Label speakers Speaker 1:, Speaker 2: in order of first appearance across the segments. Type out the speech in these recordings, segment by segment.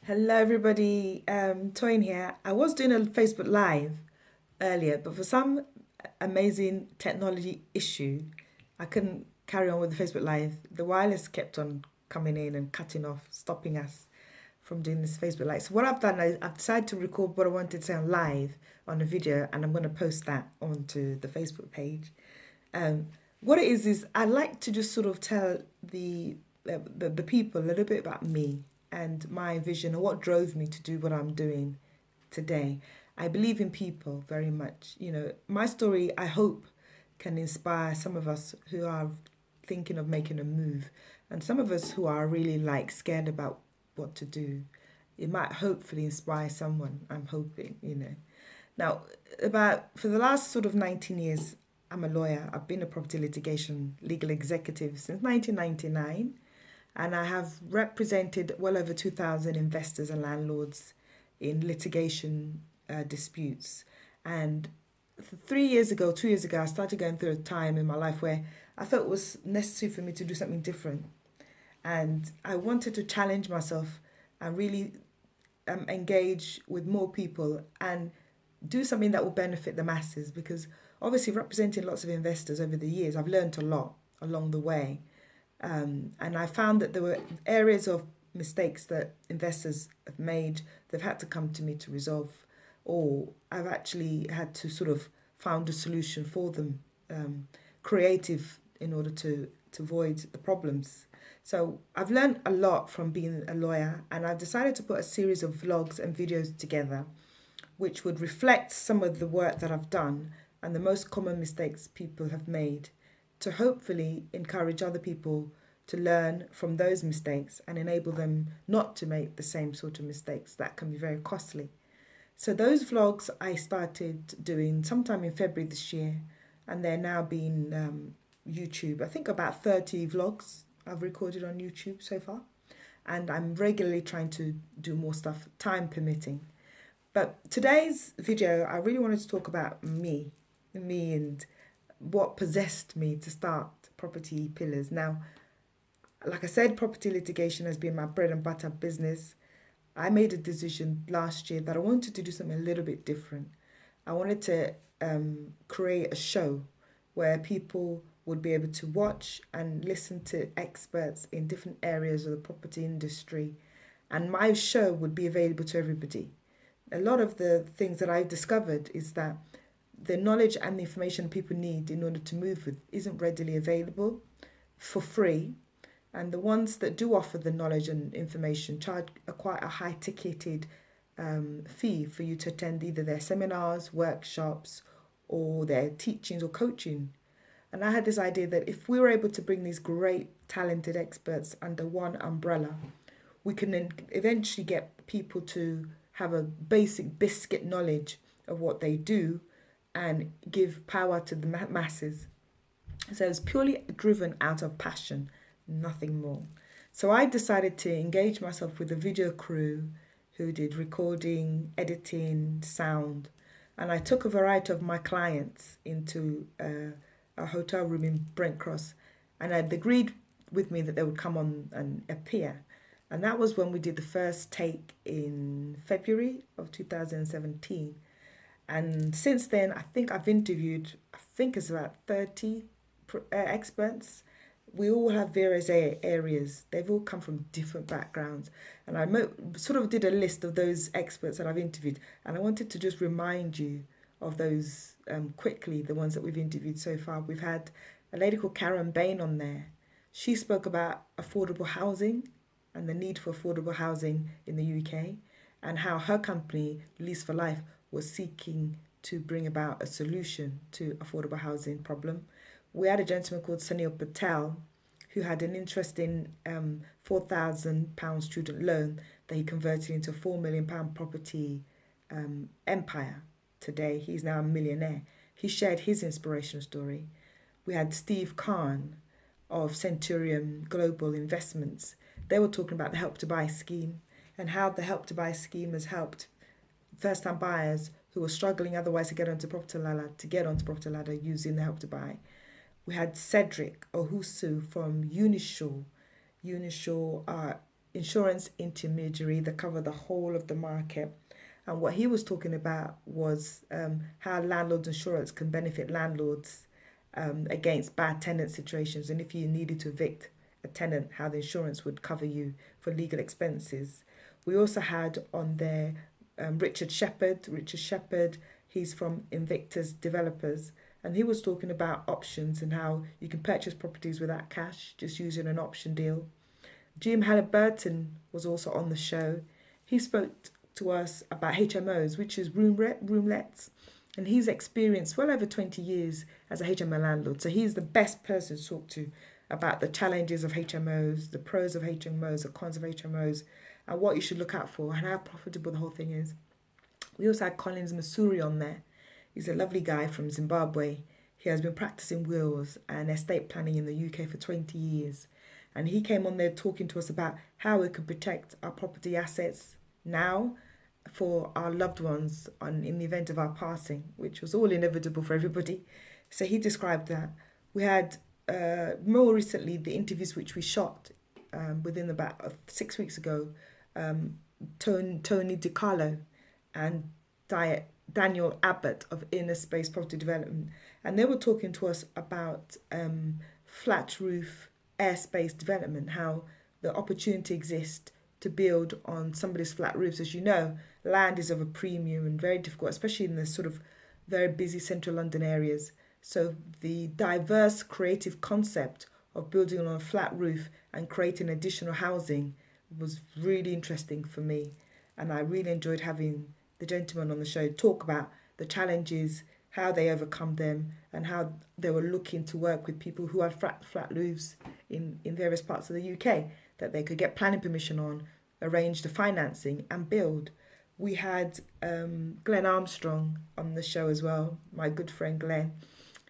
Speaker 1: Hello, everybody. Toyin here. I was doing a Facebook Live earlier, but for some amazing technology issue, I couldn't carry on with the Facebook Live. The wireless kept on coming in and cutting off, stopping us from doing this Facebook Live. So what I've done is I've decided to record what I wanted to say on live on a video, and I'm going to post that onto the Facebook page. Um, what it is I like to just sort of tell the people a little bit about me and my vision and what drove me to do what I'm doing today. I believe in people very much. You know, my story, I hope, can inspire some of us who are thinking of making a move and some of us who are really like scared about what to do. It might hopefully inspire someone, I'm hoping. Now, about for the last sort of 19 years, I'm a lawyer. I've been a property litigation legal executive since 1999, and I have represented well over 2,000 investors and landlords in litigation disputes. And 3 years ago, 2 years ago, I started going through a time in my life where I felt it was necessary for me to do something different. And I wanted to challenge myself and really engage with more people and do something that will benefit the masses, because obviously representing lots of investors over the years, I've learned a lot along the way. And I found that there were areas of mistakes that investors have made, they've had to come to me to resolve, or I've actually had to sort of found a solution for them, creative in order to avoid the problems. So I've learned a lot from being a lawyer, and I've decided to put a series of vlogs and videos together which would reflect some of the work that I've done and the most common mistakes people have made, to hopefully encourage other people to learn from those mistakes and enable them not to make the same sort of mistakes that can be very costly. So those vlogs I started doing sometime in February this year, and they're now being YouTube. I think about 30 vlogs I've recorded on YouTube so far, and I'm regularly trying to do more stuff, time permitting. But today's video, I really wanted to talk about me and what possessed me to start Property Pillars. Now, like I said, property litigation has been my bread and butter business. I made a decision last year that I wanted to do something a little bit different. I wanted to create a show where people would be able to watch and listen to experts in different areas of the property industry, and my show would be available to everybody. A lot of the things that I've discovered is that the knowledge and the information people need in order to move with isn't readily available for free. And the ones that do offer the knowledge and information charge quite a high ticketed fee for you to attend either their seminars, workshops, or their teachings or coaching. And I had this idea that if we were able to bring these great, talented experts under one umbrella, we can then eventually get people to have a basic biscuit knowledge of what they do and give power to the masses. So it's purely driven out of passion, nothing more. So I decided to engage myself with a video crew who did recording, editing, sound, and I took a variety of my clients into a hotel room in Brent Cross, and I'd agreed with me that they would come on and appear. And that was when we did the first take in February of 2017. And since then, I think I've interviewed, I think it's about 30 experts. We all have various areas. They've all come from different backgrounds. And I sort of did a list of those experts that I've interviewed. And I wanted to just remind you of those quickly, the ones that we've interviewed so far. We've had a lady called Karen Bain on there. She spoke about affordable housing and the need for affordable housing in the UK, and how her company, Lease for Life, was seeking to bring about a solution to affordable housing problem. We had a gentleman called Sunil Patel who had an interesting £4,000 student loan that he converted into a £4 million property empire. Today, he's now a millionaire. He shared his inspirational story. We had Steve Kahn of Centurion Global Investments. They were talking about the Help to Buy scheme and how the Help to Buy scheme has helped first-time buyers who were struggling otherwise to get onto property ladder using the Help to Buy. We had Cedric Ohusu from Unisure. Unisure are insurance intermediary that cover the whole of the market. And what he was talking about was how landlords insurance can benefit landlords against bad tenant situations. And if you needed to evict a tenant, how the insurance would cover you for legal expenses. We also had on there Richard Shepherd. Richard Shepherd, he's from Invictus Developers, and he was talking about options and how you can purchase properties without cash, just using an option deal. Jim Halliburton was also on the show. He spoke to us about HMOs, which is roomlets, and he's experienced well over 20 years as a HMO landlord. So he's the best person to talk to about the challenges of HMOs, the pros of HMOs, the cons of HMOs, and what you should look out for and how profitable the whole thing is. We also had Collins Masuri on there. He's a lovely guy from Zimbabwe. He has been practicing wills and estate planning in the UK for 20 years. And he came on there talking to us about how we could protect our property assets now for our loved ones in the event of our passing, which was all inevitable for everybody. So he described that. We had more recently the interviews which we shot within about 6 weeks ago, Tony DiCarlo and Daniel Abbott of Inner Space Property Development. And they were talking to us about flat roof airspace development, how the opportunity exists to build on somebody's flat roofs. As you know, land is of a premium and very difficult, especially in the sort of very busy central London areas. So the diverse creative concept of building on a flat roof and creating additional housing was really interesting for me. And I really enjoyed having the gentleman on the show talk about the challenges, how they overcome them, and how they were looking to work with people who had flat roofs in various parts of the UK that they could get planning permission on, arrange the financing and build. We had Glenn Armstrong on the show as well, my good friend Glenn.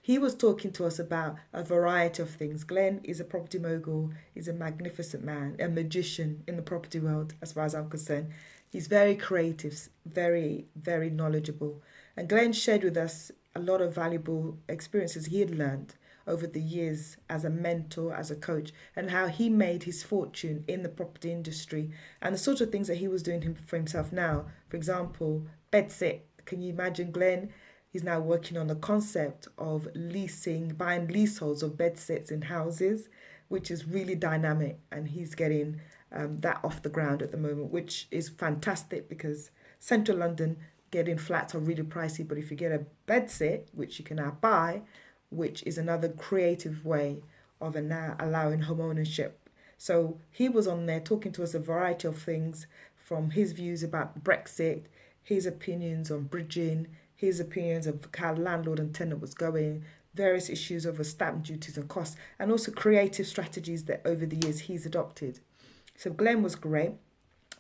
Speaker 1: He was talking to us about a variety of things. Glenn is a property mogul, he's a magnificent man, a magician in the property world as far as I'm concerned. He's very creative, very, very knowledgeable. And Glenn shared with us a lot of valuable experiences he had learned over the years as a mentor, as a coach, and how he made his fortune in the property industry and the sort of things that he was doing for himself now. For example, bedsit. Can you imagine Glenn? He's now working on the concept of buying leaseholds of bedsits in houses, which is really dynamic, and he's getting that off the ground at the moment, which is fantastic because central London getting flats are really pricey. But if you get a bedsit, which you can now buy, which is another creative way of now allowing home ownership. So he was on there talking to us a variety of things, from his views about Brexit, his opinions on bridging, his opinions of how landlord and tenant was going, various issues over stamp duties and costs, and also creative strategies that over the years he's adopted. So Glenn was great.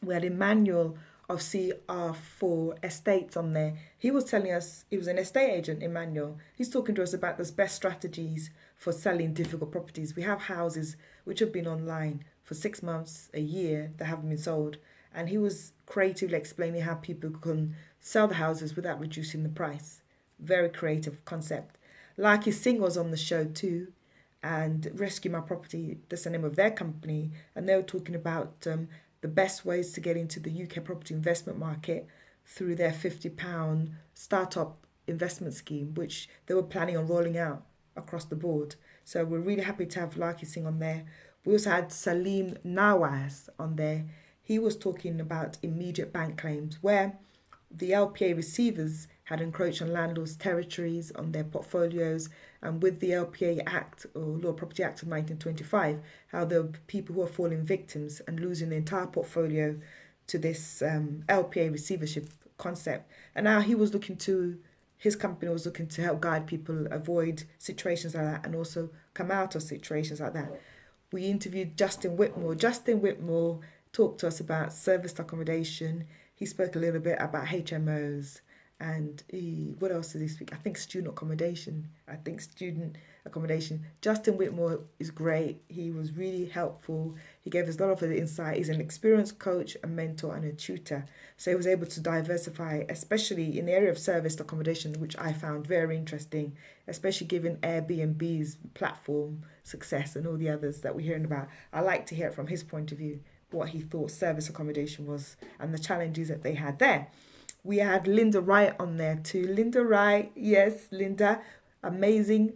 Speaker 1: We had Emmanuel of CR4 Estates on there. He was telling us, he was an estate agent, Emmanuel. He's talking to us about the best strategies for selling difficult properties. We have houses which have been online for 6 months, a year, that haven't been sold. And he was creatively explaining how people can sell the houses without reducing the price. Very creative concept. Lucky Singh was on the show too, and Rescue My Property, that's the name of their company. And they were talking about the best ways to get into the UK property investment market through their £50 startup investment scheme, which they were planning on rolling out across the board. So we're really happy to have Lucky Singh on there. We also had Salim Nawaz on there. He was talking about immediate bank claims, where the LPA receivers had encroached on landlords' territories, on their portfolios, and with the LPA Act, or Law Property Act of 1925, how there were people who are falling victims and losing the entire portfolio to this LPA receivership concept. And now his company was looking to help guide people avoid situations like that and also come out of situations like that. We interviewed Justin Whitmore. Justin Whitmore talked to us about serviced accommodation. He spoke a little bit about HMOs and what else did he speak? I think student accommodation. Justin Whitmore is great. He was really helpful. He gave us a lot of insight. He's an experienced coach, a mentor, and a tutor. So he was able to diversify, especially in the area of serviced accommodation, which I found very interesting, especially given Airbnb's platform success and all the others that we're hearing about. I like to hear it from his point of view, what he thought service accommodation was and the challenges that they had there. We had Linda Wright on there too. Linda Wright, yes, Linda, amazing,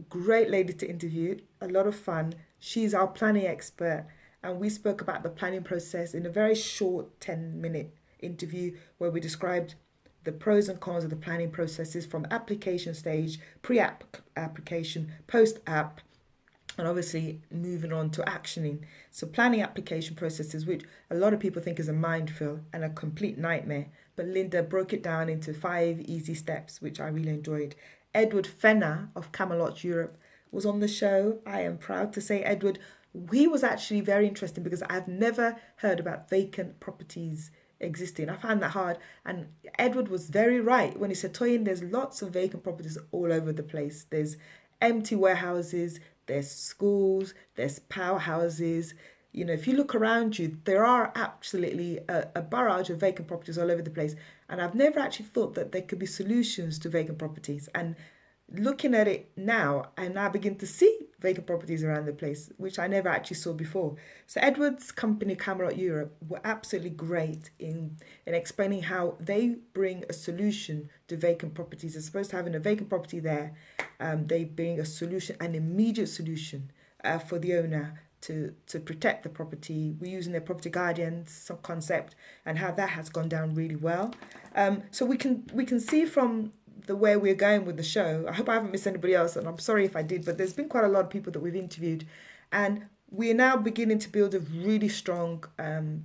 Speaker 1: great lady to interview, a lot of fun. She's our planning expert, and we spoke about the planning process in a very short 10-minute interview where we described the pros and cons of the planning processes from application stage, pre-app application, post-app, and obviously moving on to actioning. So planning application processes, which a lot of people think is a minefield and a complete nightmare, but Linda broke it down into 5 easy steps, which I really enjoyed. Edward Fenner of Camelot Europe was on the show. I am proud to say Edward, he was actually very interesting because I've never heard about vacant properties existing. I found that hard. And Edward was very right when he said, Toyin, there's lots of vacant properties all over the place. There's empty warehouses, there's schools, there's powerhouses. You know, if you look around you, there are absolutely a barrage of vacant properties all over the place. And I've never actually thought that there could be solutions to vacant properties. And looking at it now, I now begin to see vacant properties around the place, which I never actually saw before. So Edward's company, Camelot Europe, were absolutely great in explaining how they bring a solution to vacant properties. As opposed to having a vacant property there, they bring a solution, an immediate solution for the owner to protect the property. We're using their property guardians some concept and how that has gone down really well. So we can see from the way we're going with the show. I hope I haven't missed anybody else, and I'm sorry if I did, but there's been quite a lot of people that we've interviewed, and we're now beginning to build a really strong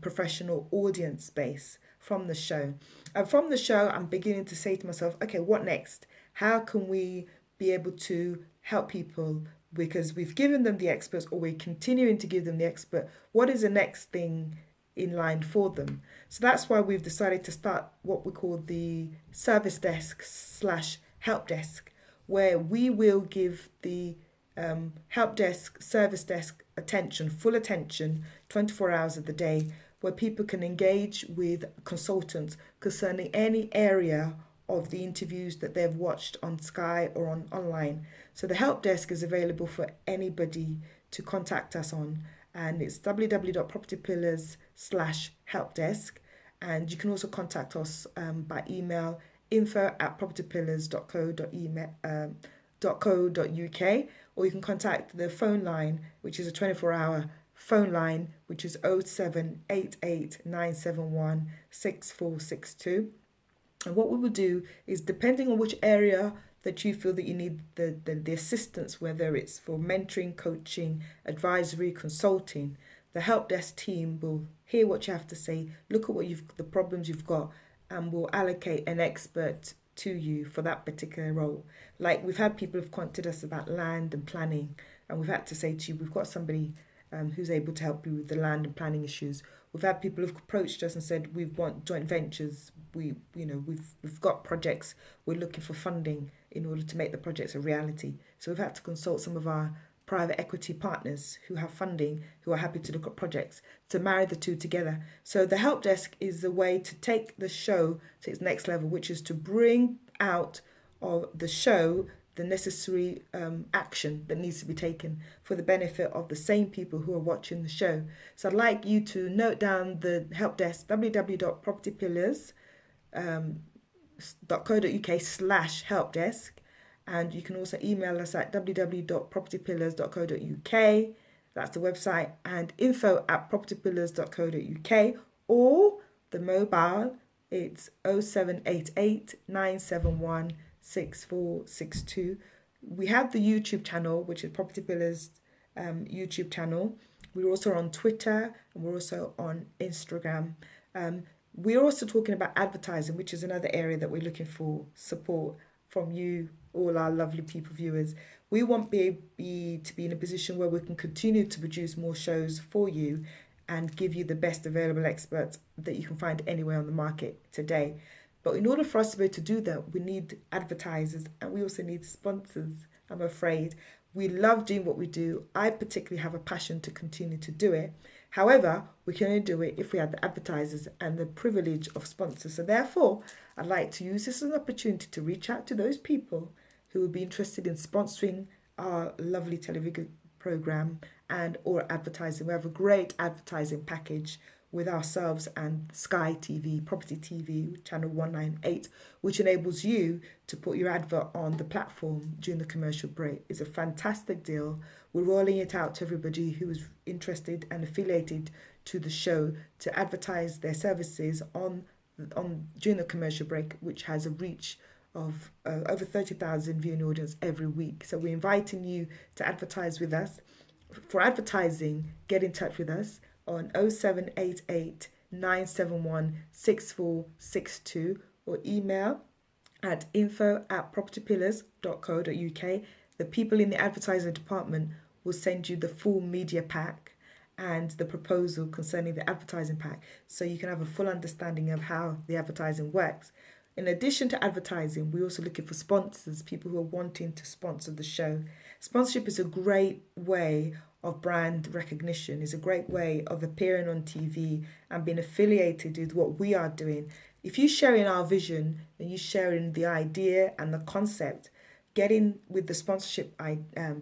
Speaker 1: professional audience base from the show. And from the show, I'm beginning to say to myself, okay, what next? How can we be able to help people? Because we've given them the experts, or we're continuing to give them the expert. What is the next thing in line for them? So that's why we've decided to start what we call the service desk / help desk, where we will give the help desk, service desk attention, full attention, 24 hours of the day, where people can engage with consultants concerning any area of the interviews that they've watched on Sky or online. So the help desk is available for anybody to contact us on, and it's www.propertypillars/helpdesk. And you can also contact us by email, info@propertypillars.co.uk, or you can contact the phone line, which is a 24-hour phone line, which is 0788 971 6462. And what we will do is, depending on which area that you feel that you need the assistance, whether it's for mentoring, coaching, advisory, consulting, the help desk team will hear what you have to say, look at the problems you've got, and will allocate an expert to you for that particular role. Like, we've had people who've contacted us about land and planning, and we've had to say to you, we've got somebody who's able to help you with the land and planning issues. We've had people who've approached us and said, we want joint ventures. We've got projects. We're looking for funding in order to make the projects a reality. So we've had to consult some of our private equity partners who have funding, who are happy to look at projects, to marry the two together. So the help desk is a way to take the show to its next level, which is to bring out of the show the necessary action that needs to be taken for the benefit of the same people who are watching the show. So I'd like you to note down the help desk, www.propertypillars.co.uk/helpdesk. And you can also email us at www.propertypillars.co.uk. That's the website. And info@propertypillars.co.uk, or the mobile, it's 0788 971 6462. We have the YouTube channel, which is Property Pillars YouTube channel. We're also on Twitter, and we're also on Instagram. We're also talking about advertising, which is another area that we're looking for support from you, all our lovely people viewers. We want to be in a position where we can continue to produce more shows for you and give you the best available experts that you can find anywhere on the market today. But in order for us to be able to do that, we need advertisers, and we also need sponsors, I'm afraid. We love doing what we do. I particularly have a passion to continue to do it. However, we can only do it if we have the advertisers and the privilege of sponsors. So therefore, I'd like to use this as an opportunity to reach out to those people who would be interested in sponsoring our lovely television program and or advertising. We have a great advertising package with ourselves and Sky TV, Property TV, channel 198, which enables you to put your advert on the platform during the commercial break. It's a fantastic deal. We're rolling it out to everybody who is interested and affiliated to the show to advertise their services on during the commercial break, which has a reach of over 30,000 viewing audience every week. So we're inviting you to advertise with us. For advertising, get in touch with us on 0788 971 6462 or email at info@propertypillars.co.uk. The people in the advertising department will send you the full media pack and the proposal concerning the advertising pack, so you can have a full understanding of how the advertising works. In addition to advertising, we're also looking for sponsors, people who are wanting to sponsor the show. Sponsorship is a great way of brand recognition, is a great way of appearing on TV and being affiliated with what we are doing. If you share in our vision and you share in the idea and the concept, get in with the sponsorship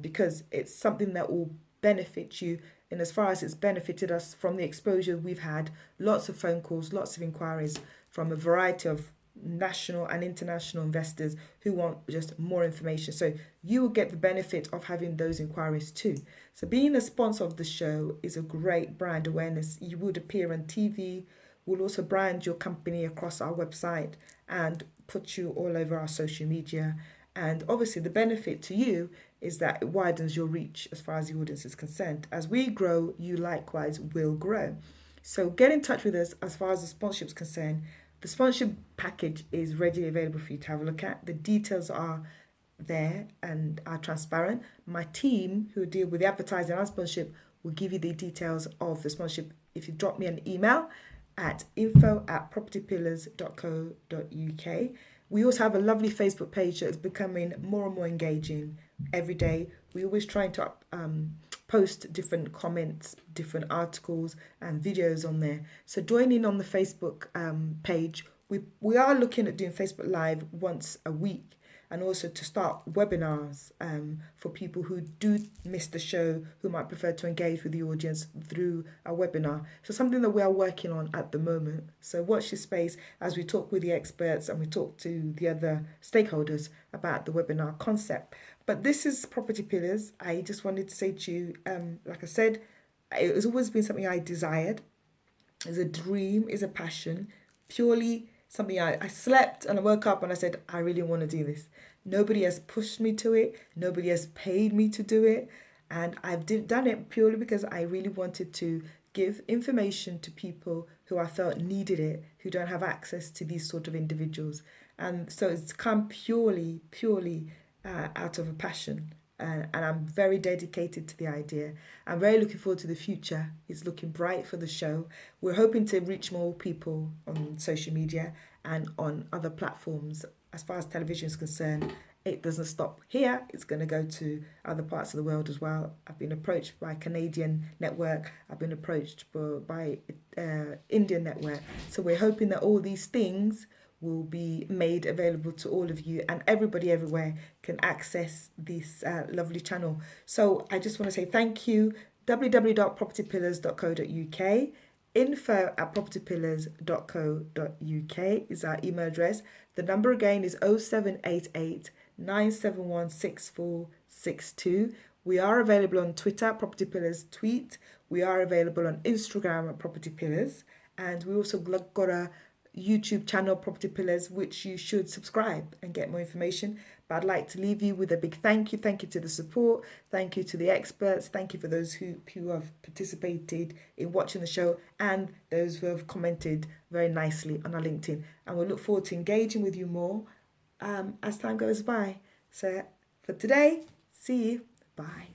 Speaker 1: because it's something that will benefit you. And as far as it's benefited us from the exposure we've had, lots of phone calls, lots of inquiries from a variety of national and international investors who want just more information. So you will get the benefit of having those inquiries too. So being a sponsor of the show is a great brand awareness. You would appear on TV. We'll also brand your company across our website and put you all over our social media. And obviously the benefit to you is that it widens your reach as far as the audience is concerned. As we grow, you likewise will grow. So get in touch with us as far as the sponsorship is concerned. The sponsorship package is readily available for you to have a look at. The details are there and are transparent. My team who deal with the advertising and sponsorship will give you the details of the sponsorship if you drop me an email at info@propertypillars.co.uk. We also have a lovely Facebook page that is becoming more and more engaging every day. We're always trying to post different comments, different articles and videos on there. So join in on the Facebook page. We are looking at doing Facebook Live once a week, and also to start webinars for people who do miss the show, who might prefer to engage with the audience through a webinar. So something that we are working on at the moment. So watch this space as we talk with the experts and we talk to the other stakeholders about the webinar concept. But this is Property Pillars. I just wanted to say to you, like I said, it has always been something I desired. It's a dream, it's a passion, purely something I slept and I woke up and I said, I really want to do this. Nobody has pushed me to it. Nobody has paid me to do it. And I've done it purely because I really wanted to give information to people who I felt needed it, who don't have access to these sort of individuals. And so it's come purely out of a passion. And I'm very dedicated to the idea. I'm very looking forward to the future. It's looking bright for the show. We're hoping to reach more people on social media and on other platforms. As far as television is concerned, it doesn't stop here. It's going to go to other parts of the world as well. I've been approached by a Canadian network. I've been approached by Indian network. So we're hoping that all these things will be made available to all of you, and everybody everywhere can access this lovely channel. So I just want to say thank you. www.propertypillars.co.uk, info@propertypillars.co.uk is our email address. The number again is 0788 971 6462. We are available on Twitter, Property Pillars Tweet. We are available on Instagram at Property Pillars, and we also got a YouTube channel, Property Pillars, which you should subscribe and get more information. But I'd like to leave you with a big thank you. Thank you to the support. Thank you to the experts. Thank you for those who have participated in watching the show and those who have commented very nicely on our LinkedIn. And we'll look forward to engaging with you more as time goes by. So for today, see you. Bye.